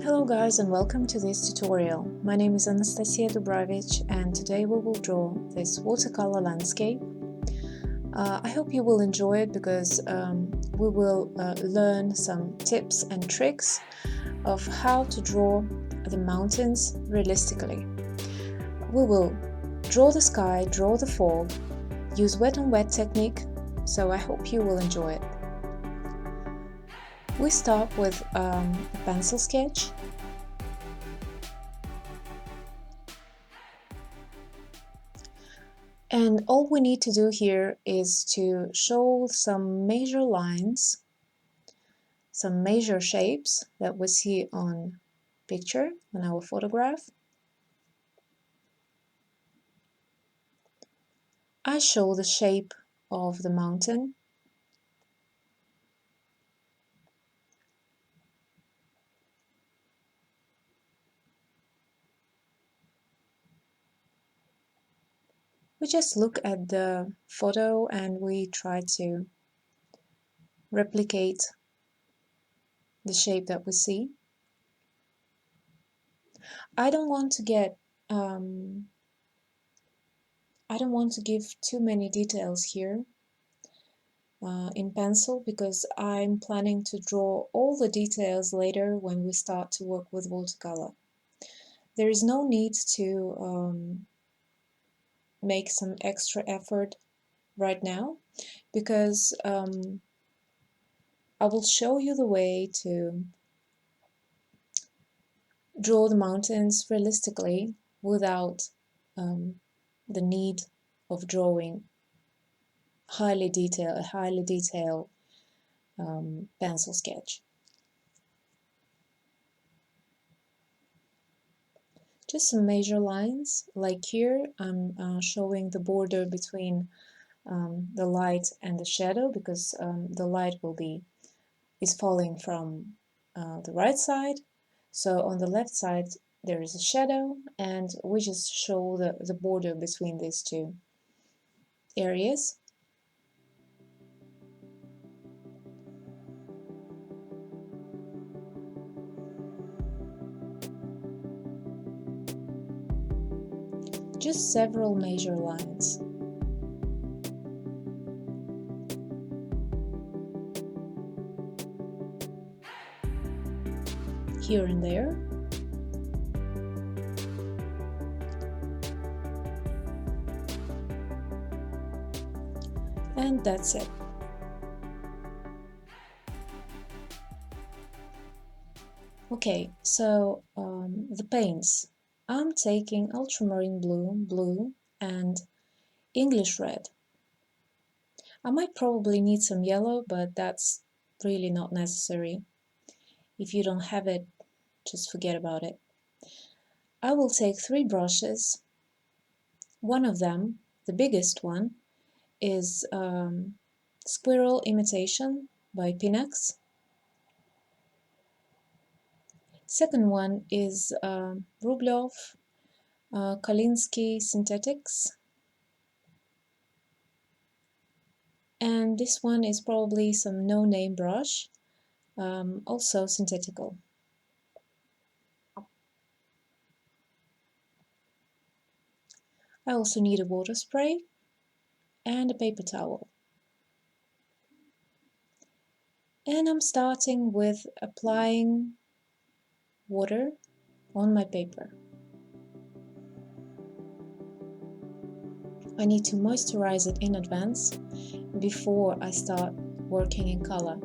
Hello guys and welcome to this tutorial. My name is Anastasia Dubravich and today we will draw this watercolor landscape. I hope you will enjoy it because we will learn some tips and tricks of how to draw the mountains realistically. We will draw the sky, draw the fog, use wet on wet technique, so I hope you will enjoy it. We start with a pencil sketch. And all we need to do here is to show some major lines, some major shapes that we see on picture, on our photograph. I show the shape of the mountain. We just look at the photo and we try to replicate the shape that we see. I don't want to give too many details here in pencil because I'm planning to draw all the details later when we start to work with watercolor. There is no need to make some extra effort right now because I will show you the way to draw the mountains realistically without the need of drawing a highly detailed pencil sketch. Just some major lines, like here I'm showing the border between the light and the shadow because the light is falling from the right side. So on the left side there is a shadow and we just show the border between these two areas. Just several major lines. Here and there. And that's it. Okay, so the paints. I'm taking ultramarine blue and English red. I might probably need some yellow, but that's really not necessary. If you don't have it, just forget about it. I will take 3 brushes. One of them, the biggest one, is Squirrel Imitation by Pinax. Second one is Rublev Kalinsky Synthetics. And this one is probably some no-name brush, also synthetical. I also need a water spray and a paper towel. And I'm starting with applying water on my paper. I need to moisturize it in advance before I start working in color.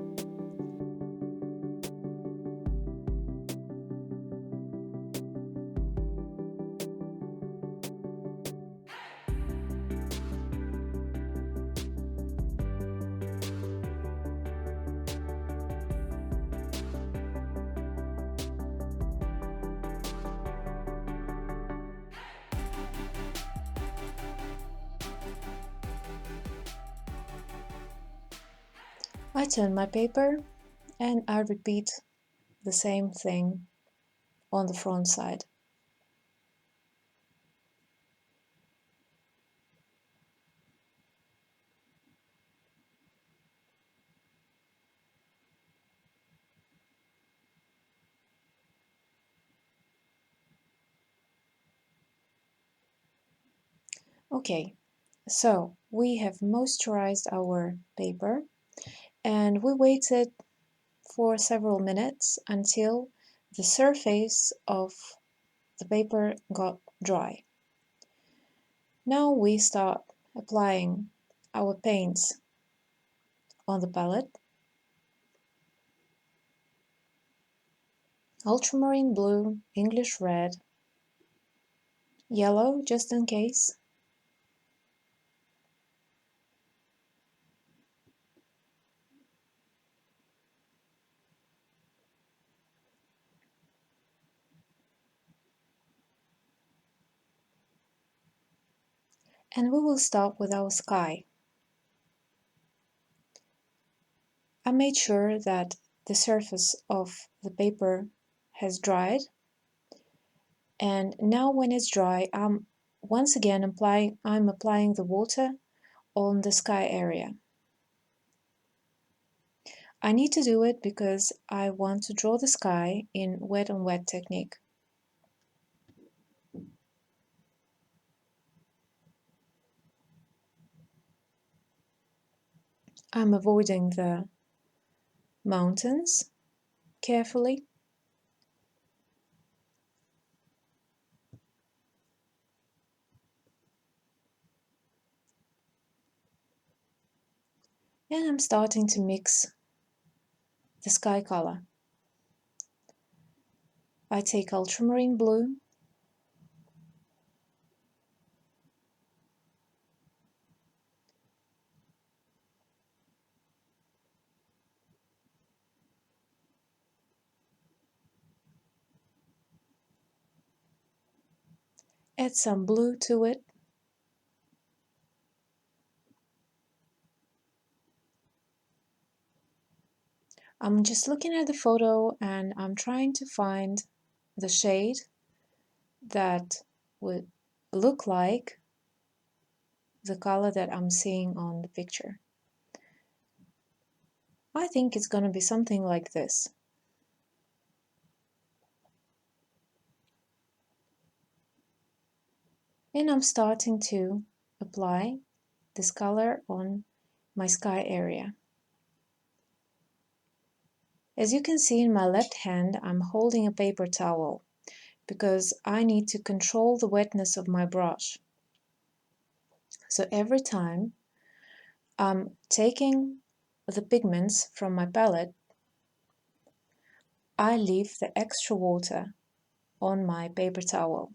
I turn my paper and I repeat the same thing on the front side. Okay, so we have moisturized our paper and we waited for several minutes until the surface of the paper got dry. Now we start applying our paints on the palette. Ultramarine blue, English red, yellow just in case, and we will start with our sky. I made sure that the surface of the paper has dried, and now when it's dry, once again I'm applying the water on the sky area. I need to do it because I want to draw the sky in wet on wet technique. I'm avoiding the mountains carefully. And I'm starting to mix the sky color. I take ultramarine blue, add some blue to it, I'm just looking at the photo and I'm trying to find the shade that would look like the color that I'm seeing on the picture. I think it's going to be something like this. And I'm starting to apply this color on my sky area. As you can see in my left hand, I'm holding a paper towel because I need to control the wetness of my brush. So every time I'm taking the pigments from my palette, I leave the extra water on my paper towel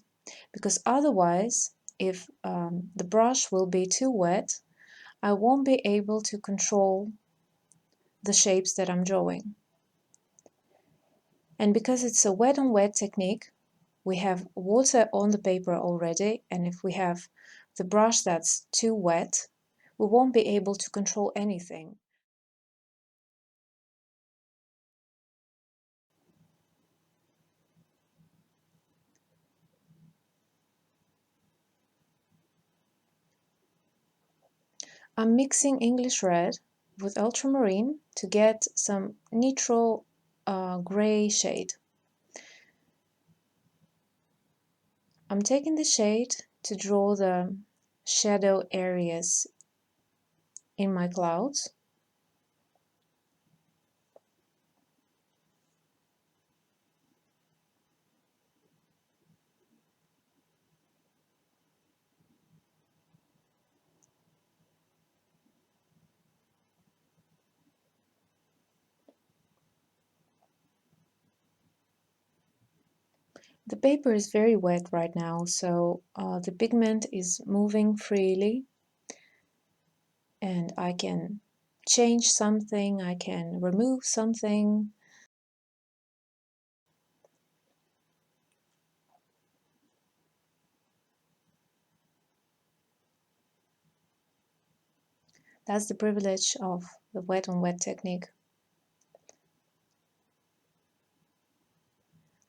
because otherwise, if the brush will be too wet, I won't be able to control the shapes that I'm drawing. And because it's a wet on wet technique, we have water on the paper already, and if we have the brush that's too wet, we won't be able to control anything. I'm mixing English red with ultramarine to get some neutral gray shade. I'm taking the shade to draw the shadow areas in my clouds. The paper is very wet right now, so the pigment is moving freely, and I can change something, I can remove something. That's the privilege of the wet on wet technique.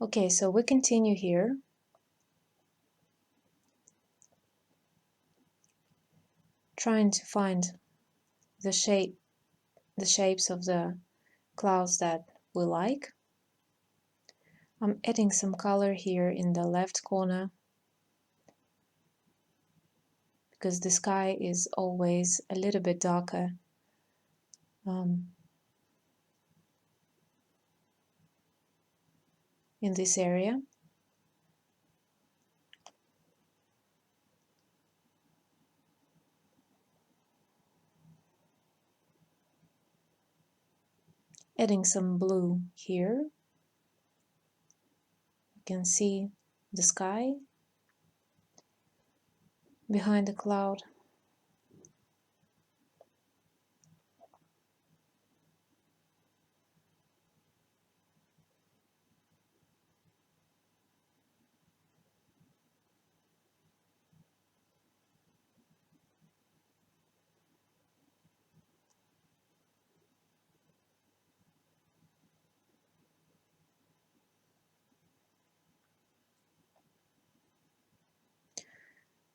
Okay, so we continue here. Trying to find the shapes of the clouds that we like. I'm adding some color here in the left corner because the sky is always a little bit darker um, in this area. Adding some blue here. You can see the sky behind the cloud.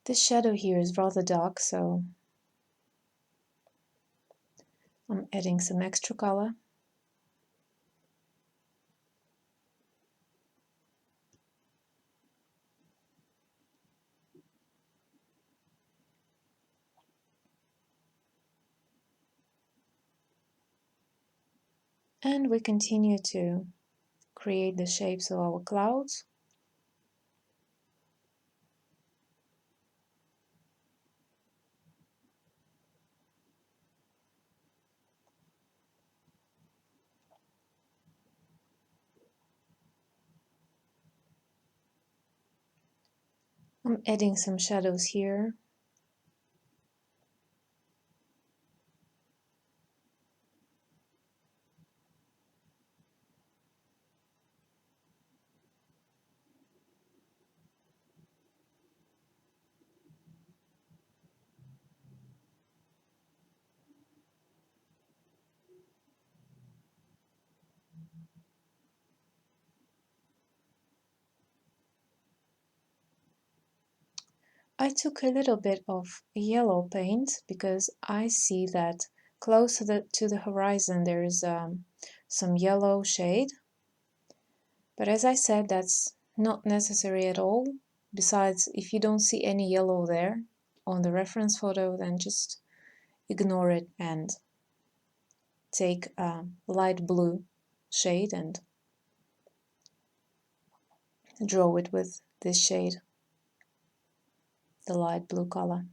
This shadow here is rather dark, so I'm adding some extra color. And we continue to create the shapes of our clouds. I'm adding some shadows here. I took a little bit of yellow paint because I see that close to the horizon there is some yellow shade. But as I said, that's not necessary at all. Besides, if you don't see any yellow there on the reference photo, then just ignore it and take a light blue shade and draw it with this shade, the light blue color.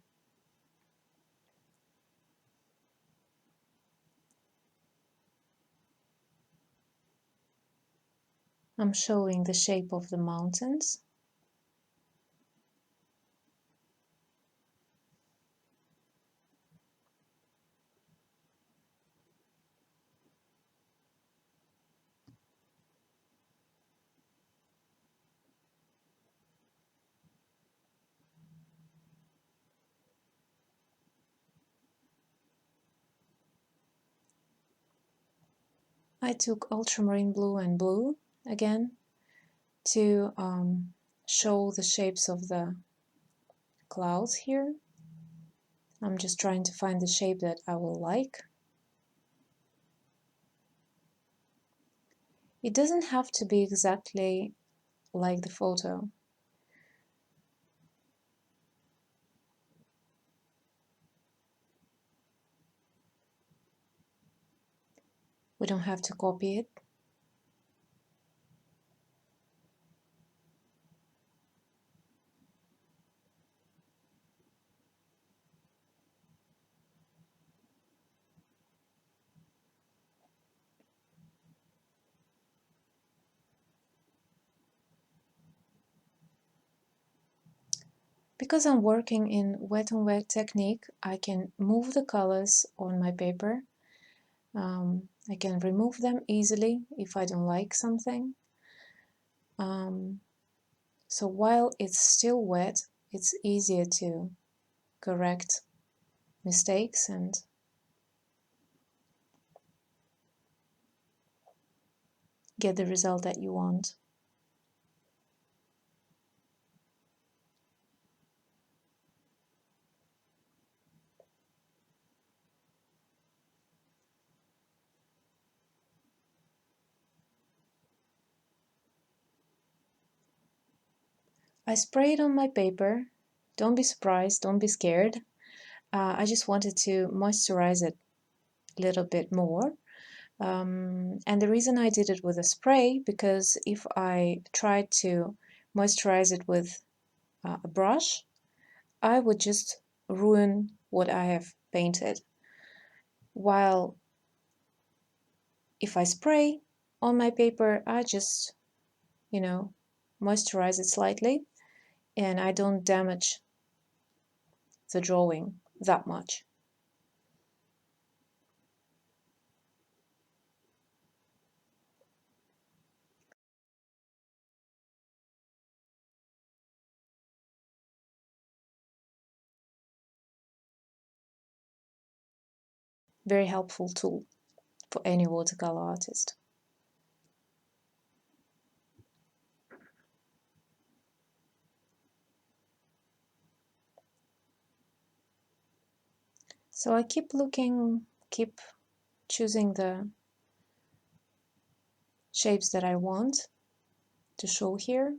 I'm showing the shape of the mountains. I took ultramarine blue and blue again to show the shapes of the clouds here. I'm just trying to find the shape that I will like. It doesn't have to be exactly like the photo. We don't have to copy it. Because I'm working in wet on wet technique, I can move the colors on my paper. I can remove them easily if I don't like something. So while it's still wet, it's easier to correct mistakes and get the result that you want. I spray it on my paper. Don't be surprised, don't be scared. I just wanted to moisturize it a little bit more. And the reason I did it with a spray, because if I tried to moisturize it with a brush, I would just ruin what I have painted. While if I spray on my paper, I just, moisturize it slightly and I don't damage the drawing that much. Very helpful tool for any watercolor artist. So I keep looking, keep choosing the shapes that I want to show here,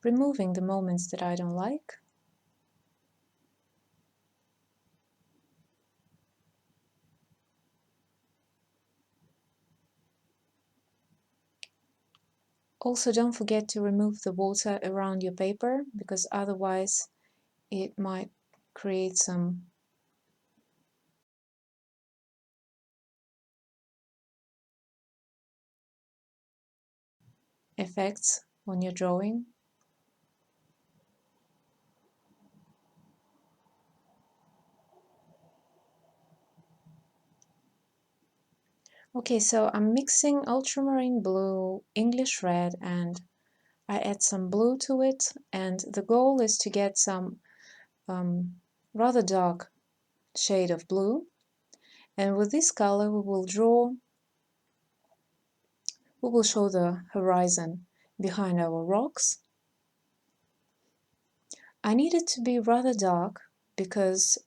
removing the moments that I don't like. Also, don't forget to remove the water around your paper, because otherwise it might create some effects on your drawing. Okay, so I'm mixing ultramarine blue, English red, and I add some blue to it, and the goal is to get some rather dark shade of blue. And with this color we will show the horizon behind our rocks. I need it to be rather dark because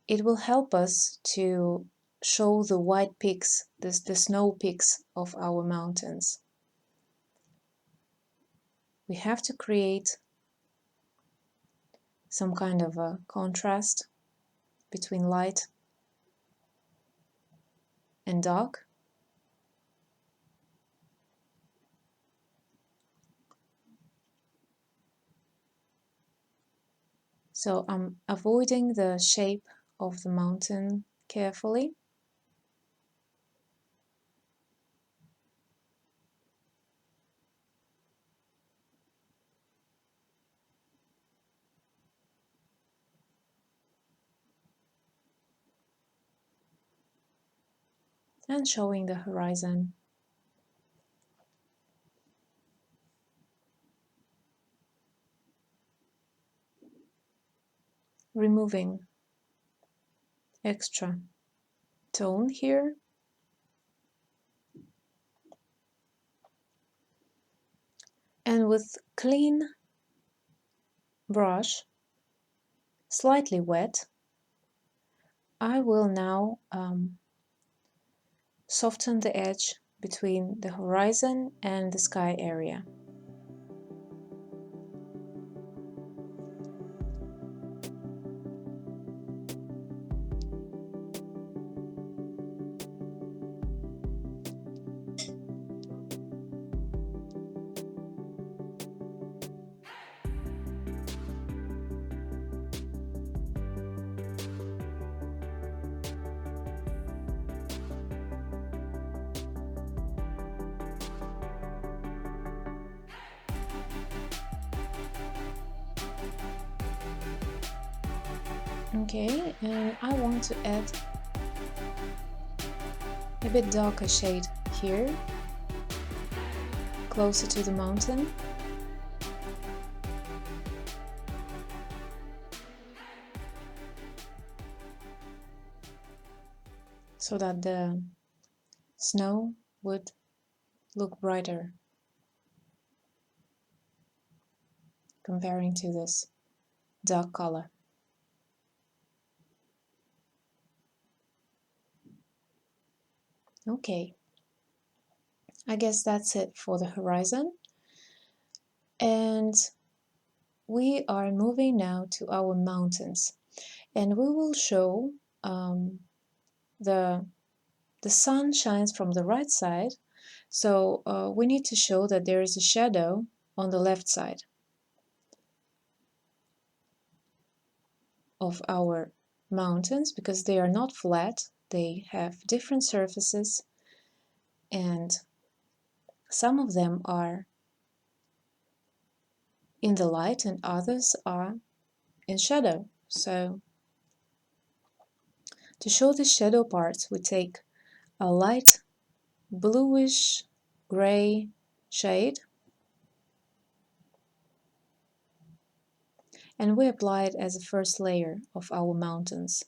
it will help us to show the white peaks, the snow peaks of our mountains. We have to create some kind of a contrast between light and dark. So I'm avoiding the shape of the mountain carefully. And showing the horizon. Removing extra tone here. And with clean brush, slightly wet, I will now soften the edge between the horizon and the sky area. Okay, and I want to add a bit darker shade here, closer to the mountain. So that the snow would look brighter comparing to this dark color. Okay, I guess that's it for the horizon. And we are moving now to our mountains. And we will show the sun shines from the right side. So we need to show that there is a shadow on the left side of our mountains because they are not flat, they have different surfaces, and some of them are in the light and others are in shadow. So to show the shadow parts, we take a light bluish gray shade and we apply it as a first layer of our mountains.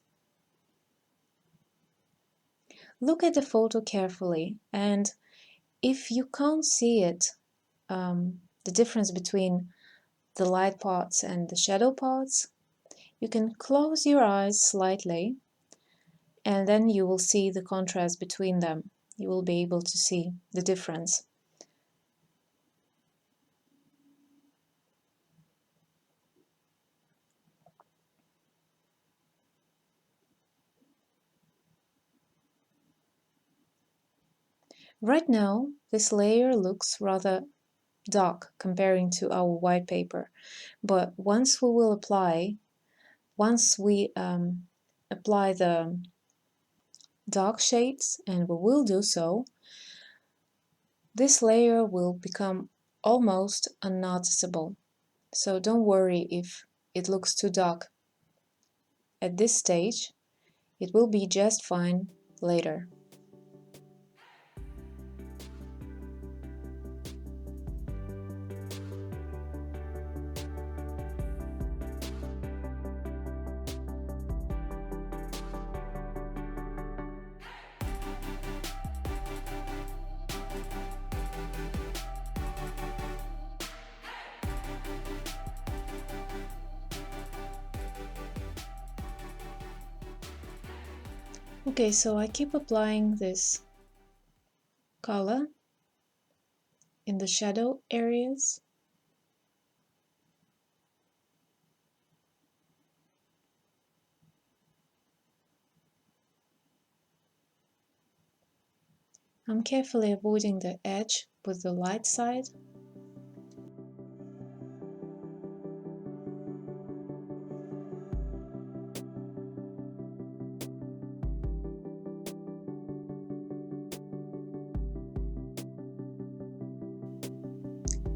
Look at the photo carefully, and if you can't see it, the difference between the light parts and the shadow parts, you can close your eyes slightly and then you will see the contrast between them. You will be able to see the difference. Right now, this layer looks rather dark comparing to our white paper, but once we apply the dark shades, and we will do so, this layer will become almost unnoticeable. So don't worry if it looks too dark at this stage, it will be just fine later. Okay, so I keep applying this color in the shadow areas. I'm carefully avoiding the edge with the light side.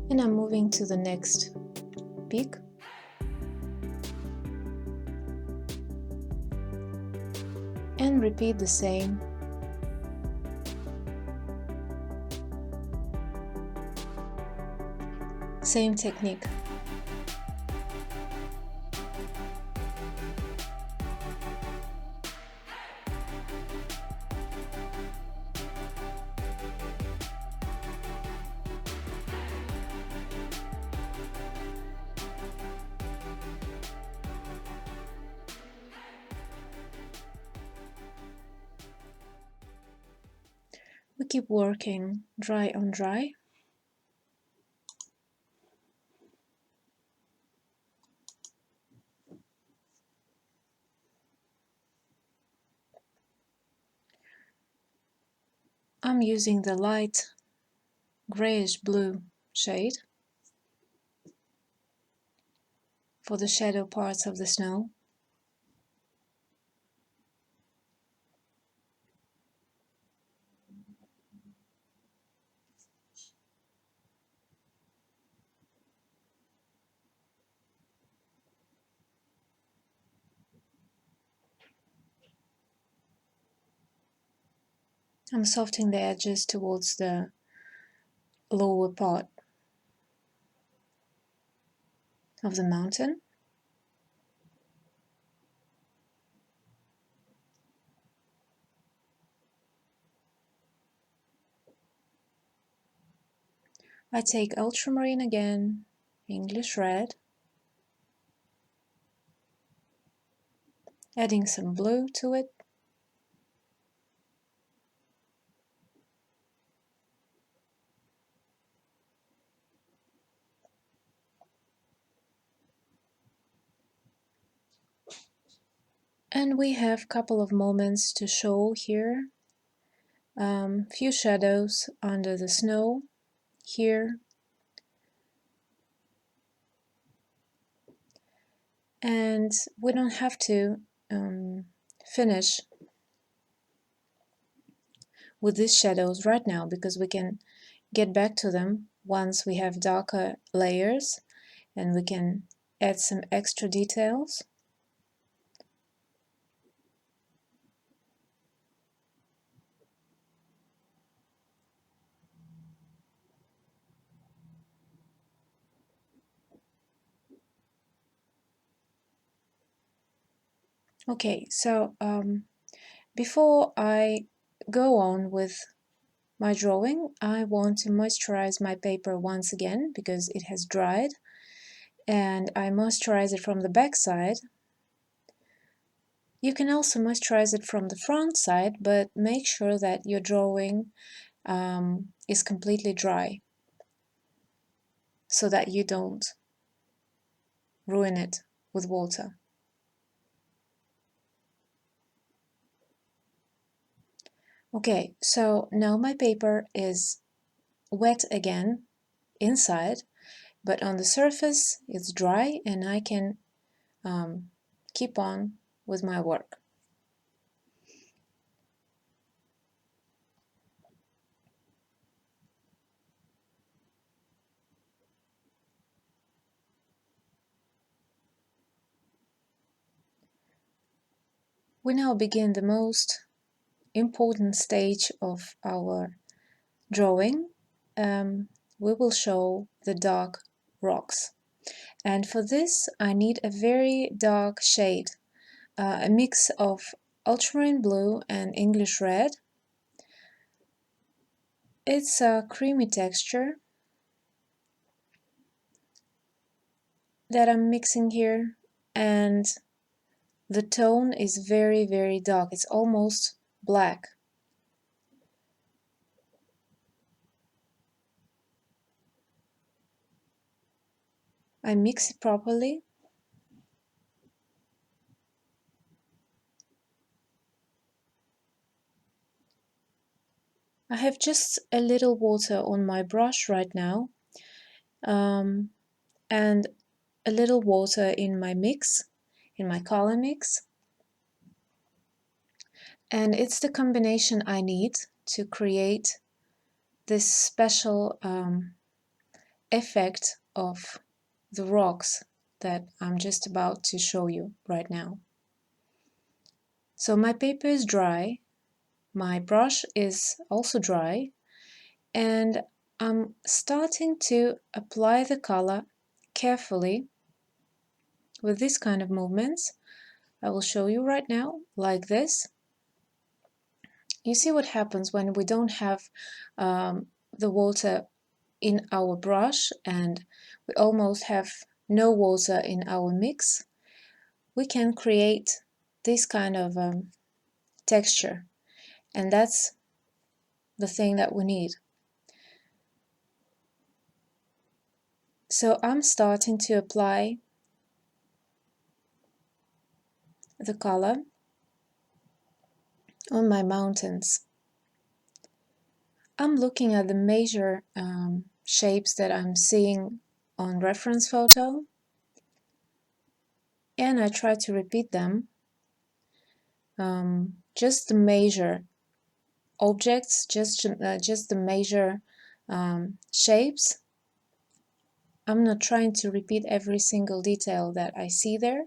And I'm moving to the next peak. And repeat the same. Same technique. We keep working dry on dry. I'm using the light grayish blue shade for the shadow parts of the snow. I'm softening the edges towards the lower part of the mountain. I take ultramarine again, English red, adding some blue to it. And we have a couple of moments to show here. Few shadows under the snow here. And we don't have to finish with these shadows right now because we can get back to them once we have darker layers and we can add some extra details. Okay, so before I go on with my drawing, I want to moisturize my paper once again because it has dried, and I moisturize it from the back side. You can also moisturize it from the front side, but make sure that your drawing is completely dry so that you don't ruin it with water. Okay, so now my paper is wet again inside, but on the surface it's dry and I can keep on with my work. We now begin the most important stage of our drawing. We will show the dark rocks. And for this I need a very dark shade, a mix of ultramarine blue and English red. It's a creamy texture that I'm mixing here, and the tone is very, very dark. It's almost black. I mix it properly. I have just a little water on my brush right now, and a little water in my mix, in my color mix. And it's the combination I need to create this special effect of the rocks that I'm just about to show you right now. So my paper is dry, my brush is also dry, and I'm starting to apply the color carefully with this kind of movements. I will show you right now, like this. You see what happens when we don't have the water in our brush and we almost have no water in our mix. We can create this kind of texture, and that's the thing that we need. So I'm starting to apply the color on my mountains. I'm looking at the major shapes that I'm seeing on reference photo, and I try to repeat them. Just the major objects, just the major shapes. I'm not trying to repeat every single detail that I see there,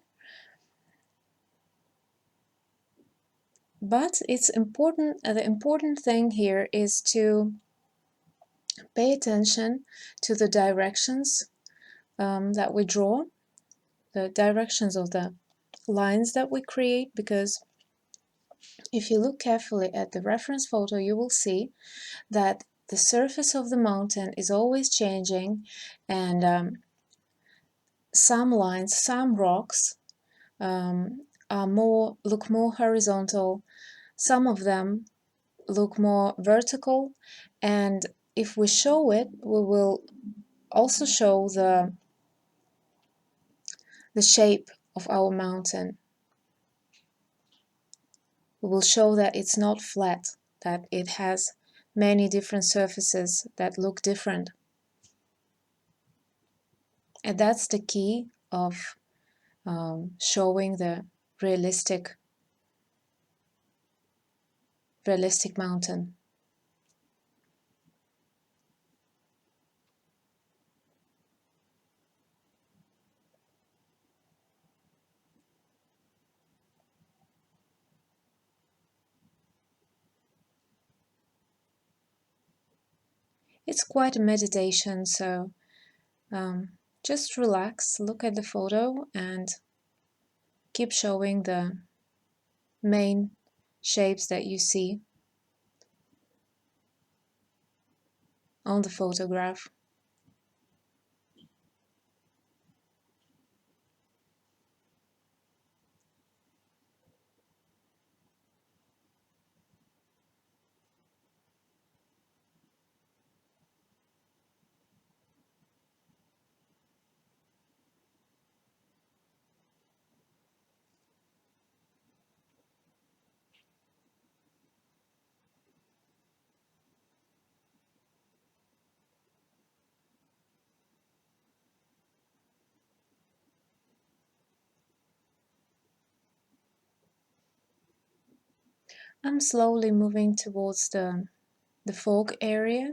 but it's important. The important thing here is to pay attention to the directions that we draw, the directions of the lines that we create, because if you look carefully at the reference photo, you will see that the surface of the mountain is always changing, and some lines, some rocks look more horizontal, some of them look more vertical, and if we show it, we will also show the shape of our mountain. it will show that it's not flat, that it has many different surfaces that look different. And that's the key of showing the realistic mountain. It's quite a meditation, so just relax, look at the photo, and keep showing the main shapes that you see on the photograph. I'm slowly moving towards the fog area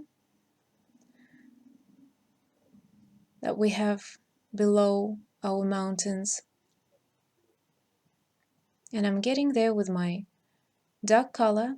that we have below our mountains. And I'm getting there with my dark color.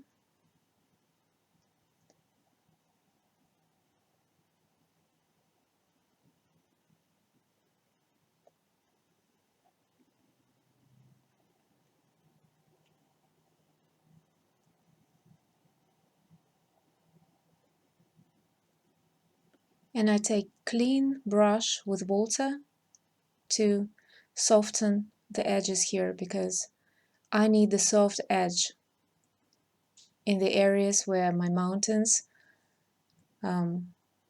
And I take clean brush with water to soften the edges here, because I need the soft edge in the areas where my mountains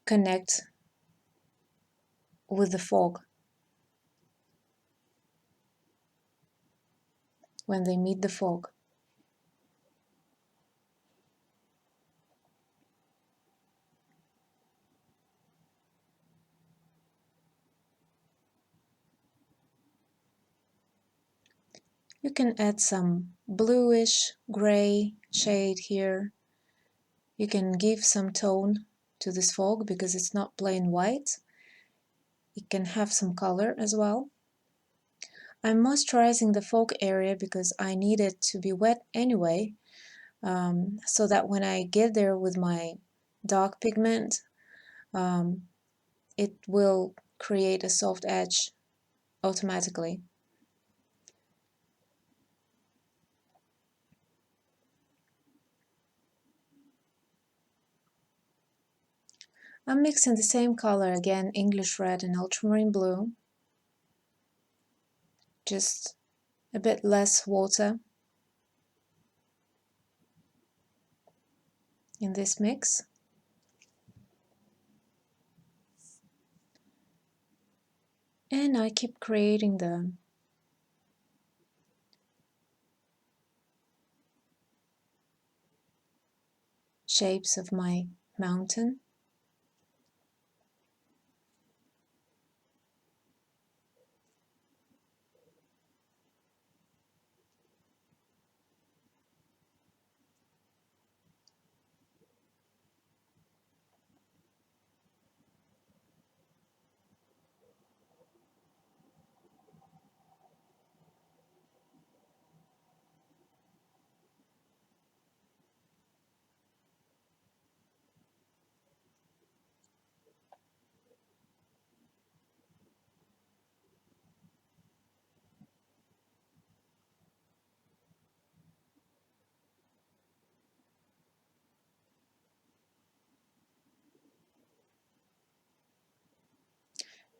connect with the fog, when they meet the fog. You can add some bluish gray shade here. You can give some tone to this fog because it's not plain white. It can have some color as well. I'm moisturizing the fog area because I need it to be wet anyway, so that when I get there with my dark pigment, it will create a soft edge automatically. I'm mixing the same color again, English red and ultramarine blue, just a bit less water in this mix. And I keep creating the shapes of my mountain.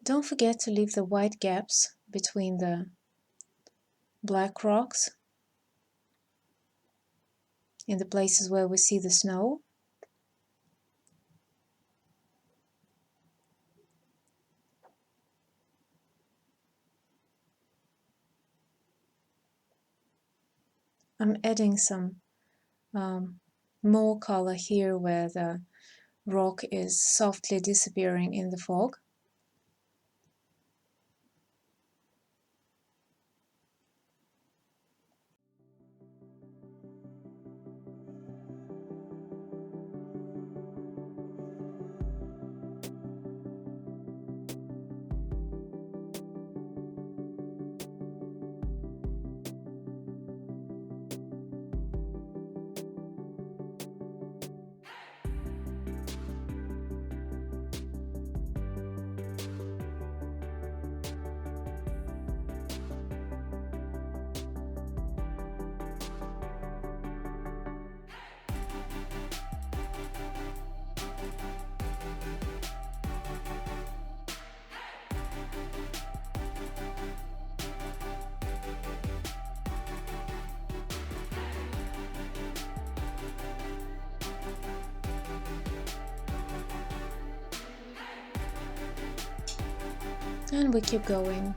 Don't forget to leave the white gaps between the black rocks in the places where we see the snow. I'm adding some more color here where the rock is softly disappearing in the fog. And we keep going.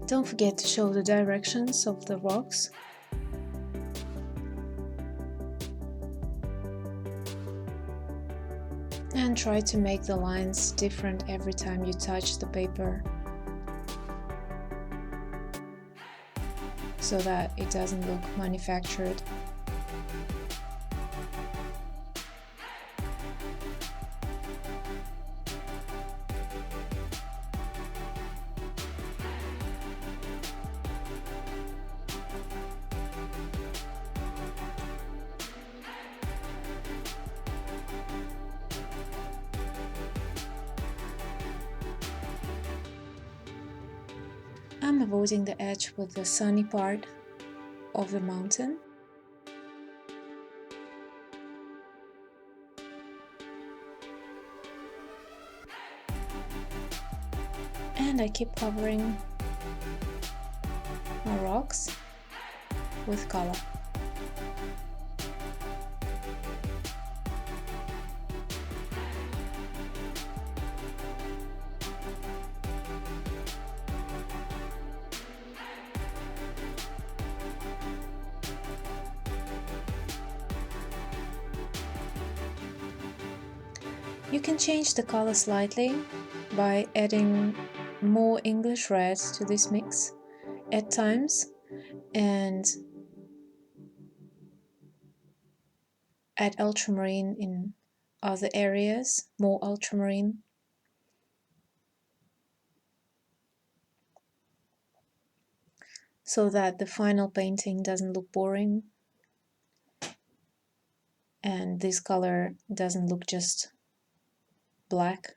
Don't forget to show the directions of the rocks. And try to make the lines different every time you touch the paper, so that it doesn't look manufactured. I'm avoiding the edge with the sunny part of the mountain. And I keep covering my rocks with color. You can change the color slightly by adding more English reds to this mix at times, and add ultramarine in other areas, more ultramarine. So that the final painting doesn't look boring and this color doesn't look just black.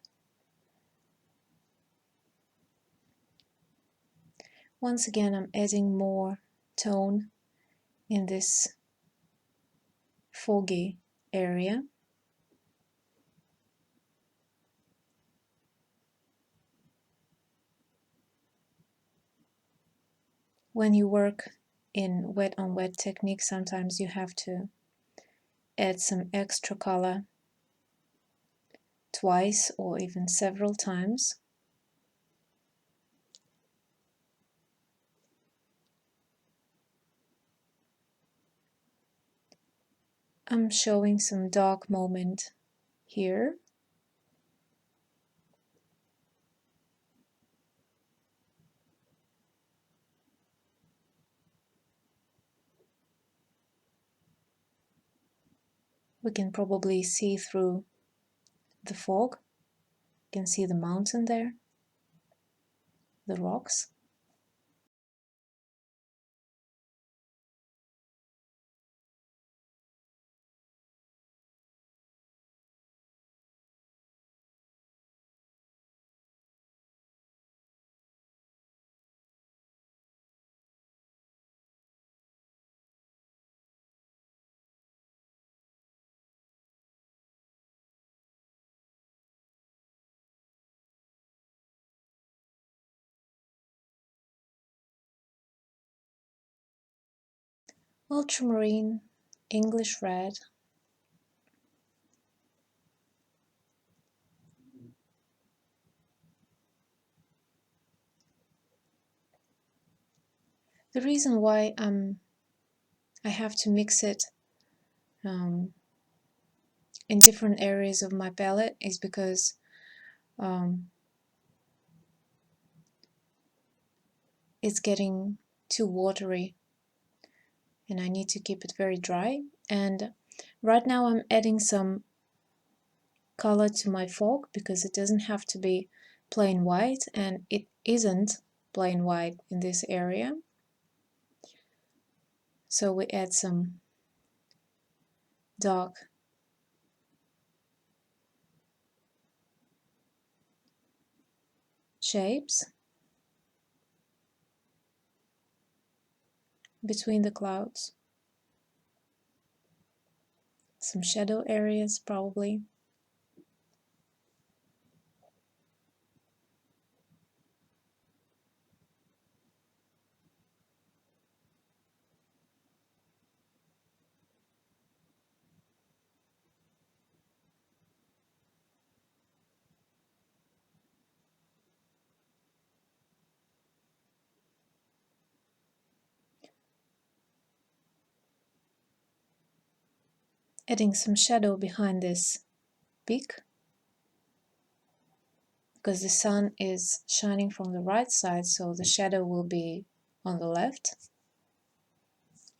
Once again, I'm adding more tone in this foggy area. When you work in wet on wet technique, sometimes you have to add some extra color twice or even several times. I'm showing some dark moment here. We can probably see through the fog. You can see the mountain there, the rocks. ultramarine, English red, the reason why I have to mix it um, in different areas of my palette is because um, it's getting too watery and I need to keep it very dry. And right now I'm adding some color to my fog because it doesn't have to be plain white, and it isn't plain white in this area. So we add some dark shapes between the clouds, some shadow areas probably. Adding some shadow behind this peak because the sun is shining from the right side, so the shadow will be on the left,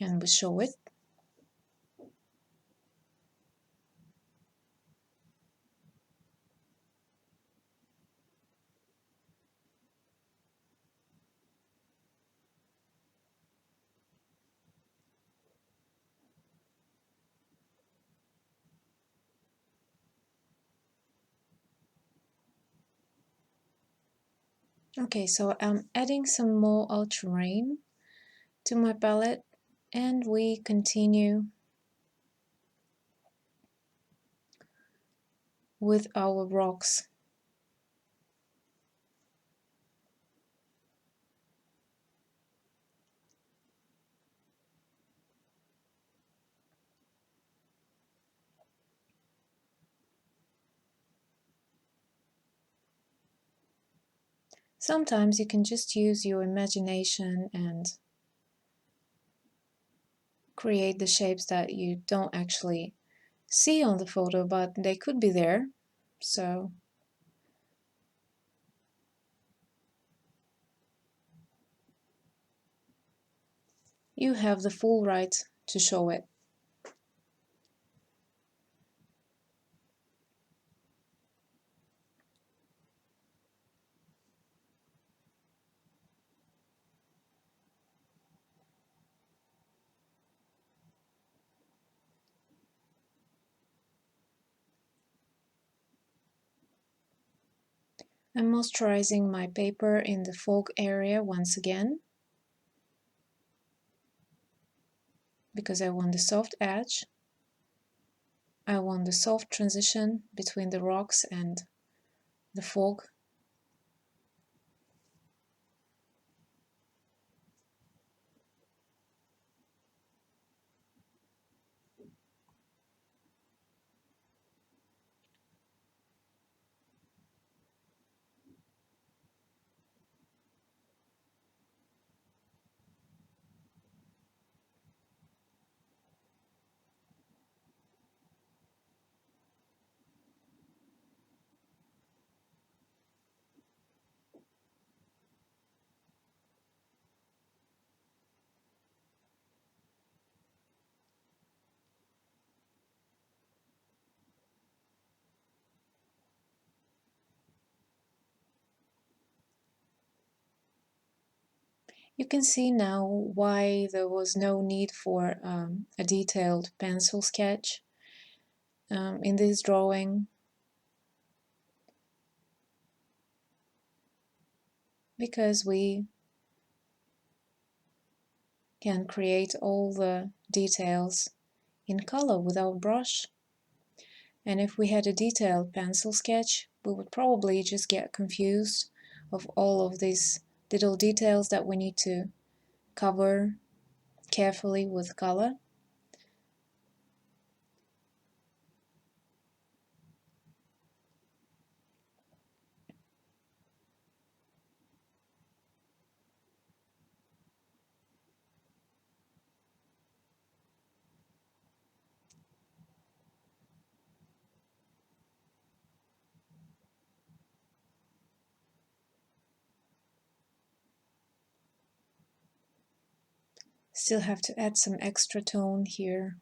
and we show it. Okay, so I'm adding some more ultramarine to my palette, and we continue with our rocks. Sometimes you can just use your imagination and create the shapes that you don't actually see on the photo, but they could be there. So you have the full right to show it. I'm moisturizing my paper in the fog area once again because I want the soft edge. I want the soft transition between the rocks and the fog. You can see now why there was no need for a detailed pencil sketch in this drawing, because we can create all the details in color without brush. And if we had a detailed pencil sketch, we would probably just get confused of all of these little details that we need to cover carefully with color. Still have to add some extra tone here.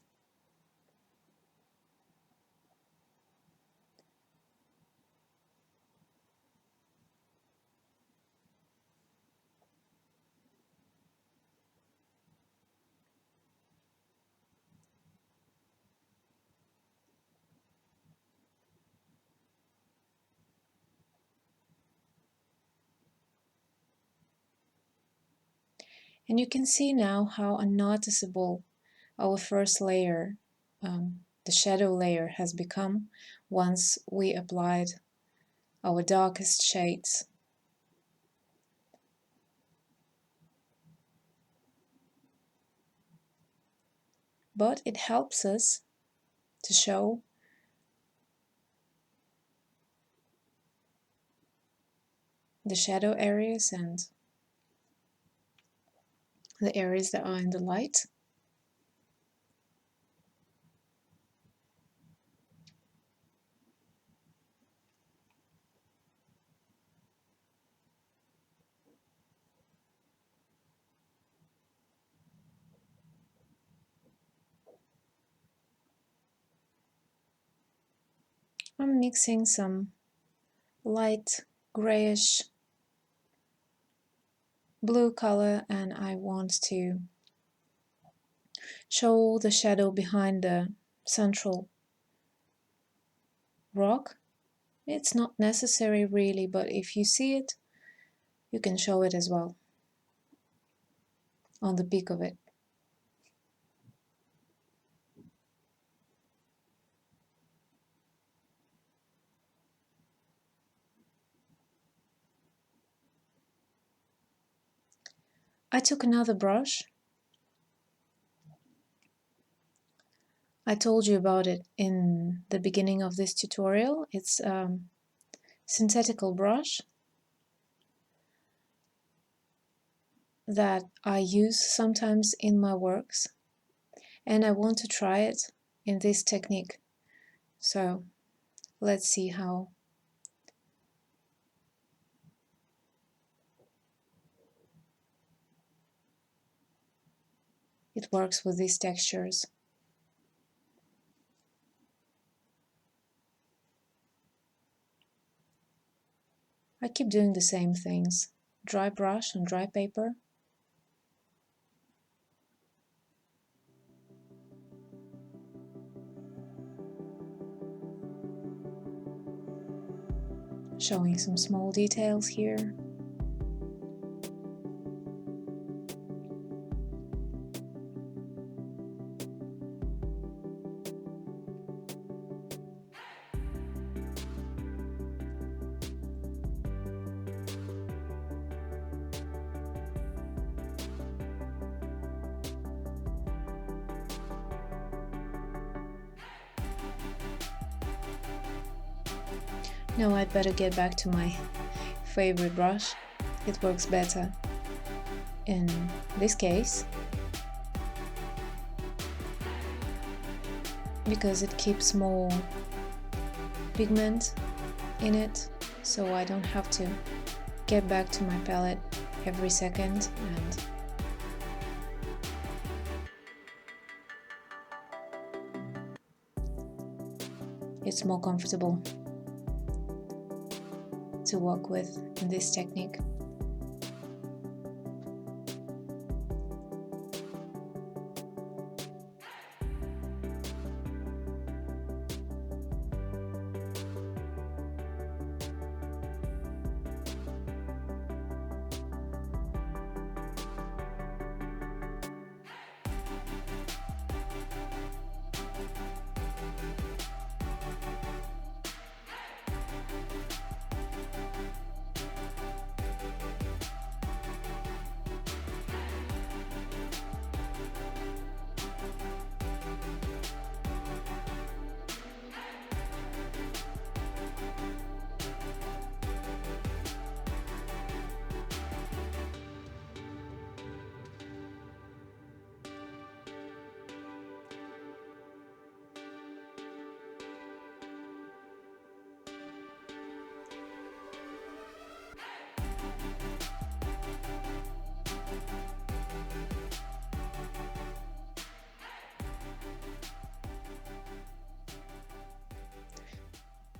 And you can see now how unnoticeable our first layer, the shadow layer, has become once we applied our darkest shades. But it helps us to show the shadow areas and the areas that are in the light. I'm mixing some light grayish blue color, and I want to show the shadow behind the central rock. It's not necessary really, but if you see it, you can show it as well on the peak of it. I took another brush. I told you about it in the beginning of this tutorial. It's a synthetical brush that I use sometimes in my works, and I want to try it in this technique. So let's see how it works with these textures. I keep doing the same things. Dry brush on dry paper. Showing some small details here. Now I'd better get back to my favorite brush. It works better in this case because it keeps more pigment in it, so I don't have to get back to my palette every second, and it's more comfortable to work with in this technique.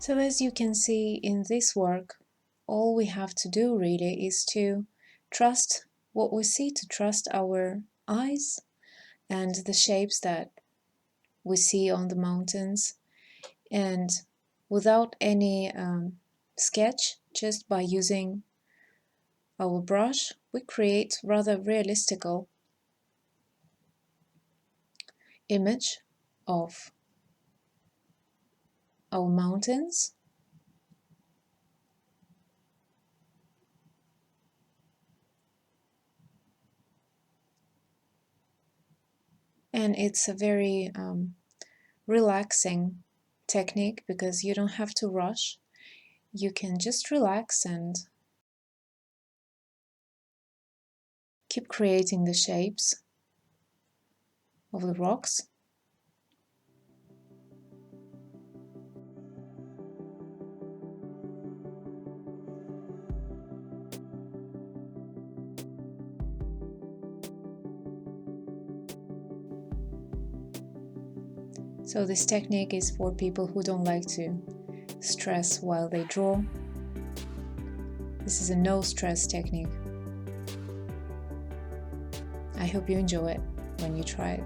So as you can see in this work, all we have to do really is to trust what we see, to trust our eyes and the shapes that we see on the mountains, and without any sketch, just by using our brush, we create rather realistical image of our mountains. And it's a very relaxing technique because you don't have to rush. You can just relax and keep creating the shapes of the rocks. So this technique is for people who don't like to stress while they draw. This is a no stress technique. I hope you enjoy it when you try it.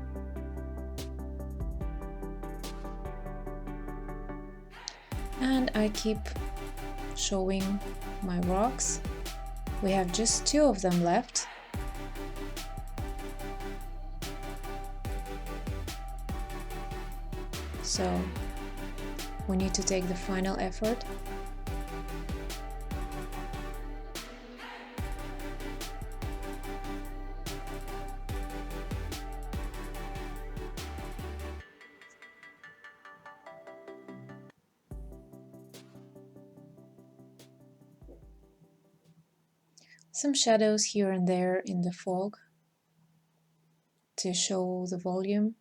And I keep showing my rocks. We have just 2 of them left. So we need to take the final effort. Some shadows here and there in the fog to show the volume.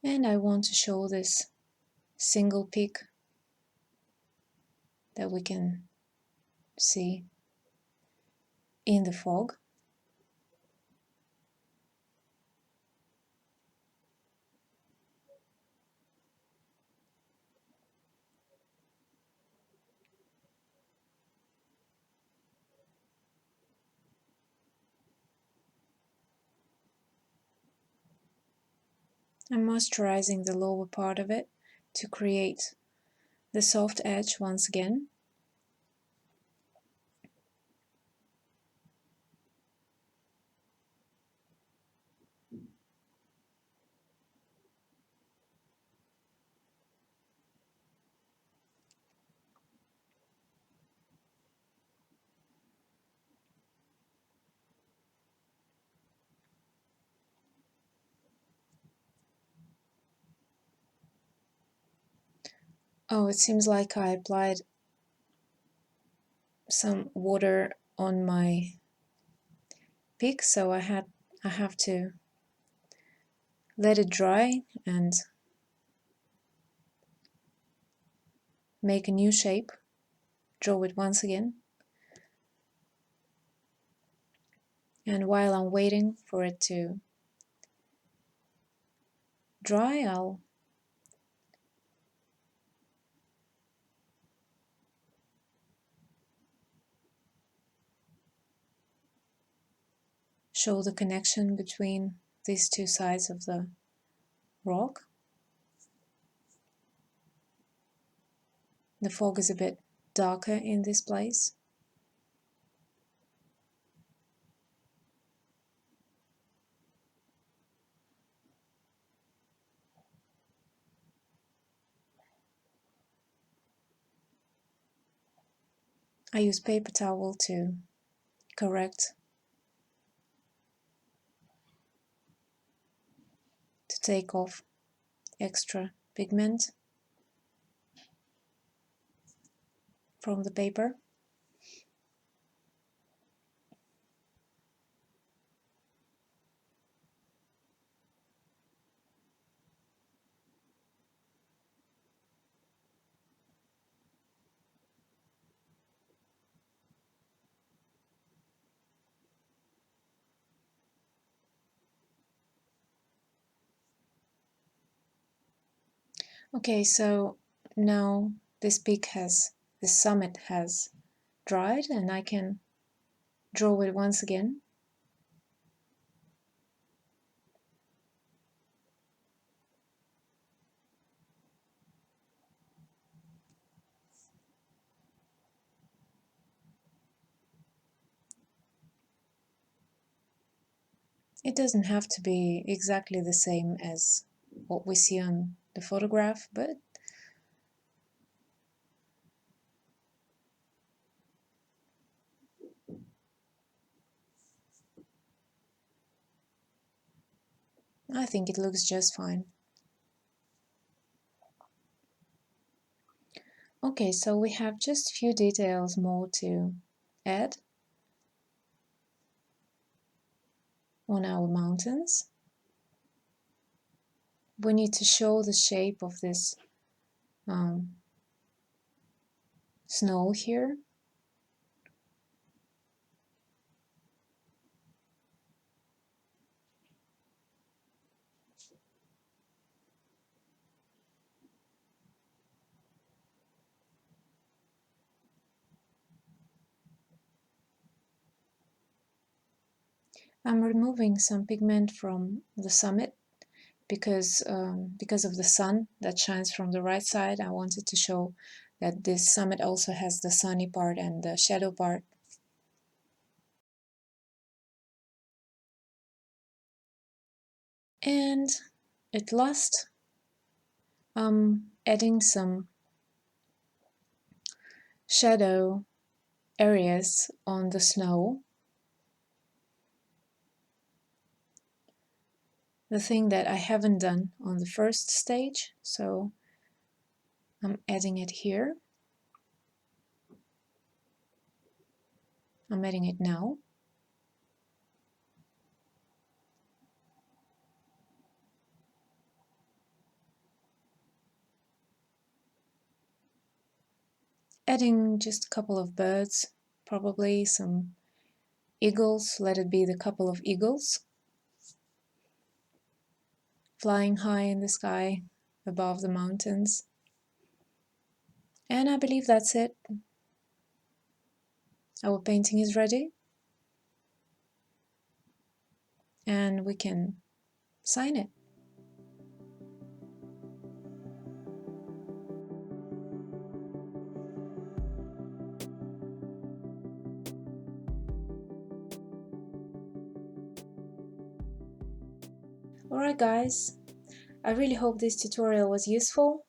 And I want to show this single peak that we can see in the fog. I'm moisturizing the lower part of it to create the soft edge once again. Oh, it seems like I applied some water on my peak, so I have to let it dry and make a new shape, draw it once again. And while I'm waiting for it to dry, I'll show the connection between these 2 sides of the rock. The fog is a bit darker in this place. I use paper towel to correct, to take off extra pigment from the paper. Okay, so now the summit has dried and I can draw it once again. It doesn't have to be exactly the same as what we see on the photograph, but I think it looks just fine. Okay, so we have just a few details more to add on our mountains. We need to show the shape of this snow here. I'm removing some pigment from the summit because of the sun that shines from the right side. I wanted to show that this summit also has the sunny part and the shadow part. And at last, I'm adding some shadow areas on the snow. The thing that I haven't done on the first stage, so I'm adding it here. I'm adding it now. Adding just a couple of birds, probably some eagles, let it be the couple of eagles flying high in the sky above the mountains. And I believe that's it. Our painting is ready and we can sign it. Alright guys, I really hope this tutorial was useful.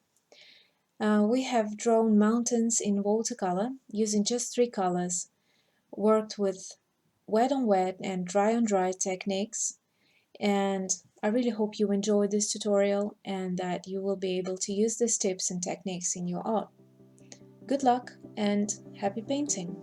We have drawn mountains in watercolor using just 3 colors, worked with wet on wet and dry on dry techniques, and I really hope you enjoyed this tutorial and that you will be able to use these tips and techniques in your art. Good luck and happy painting!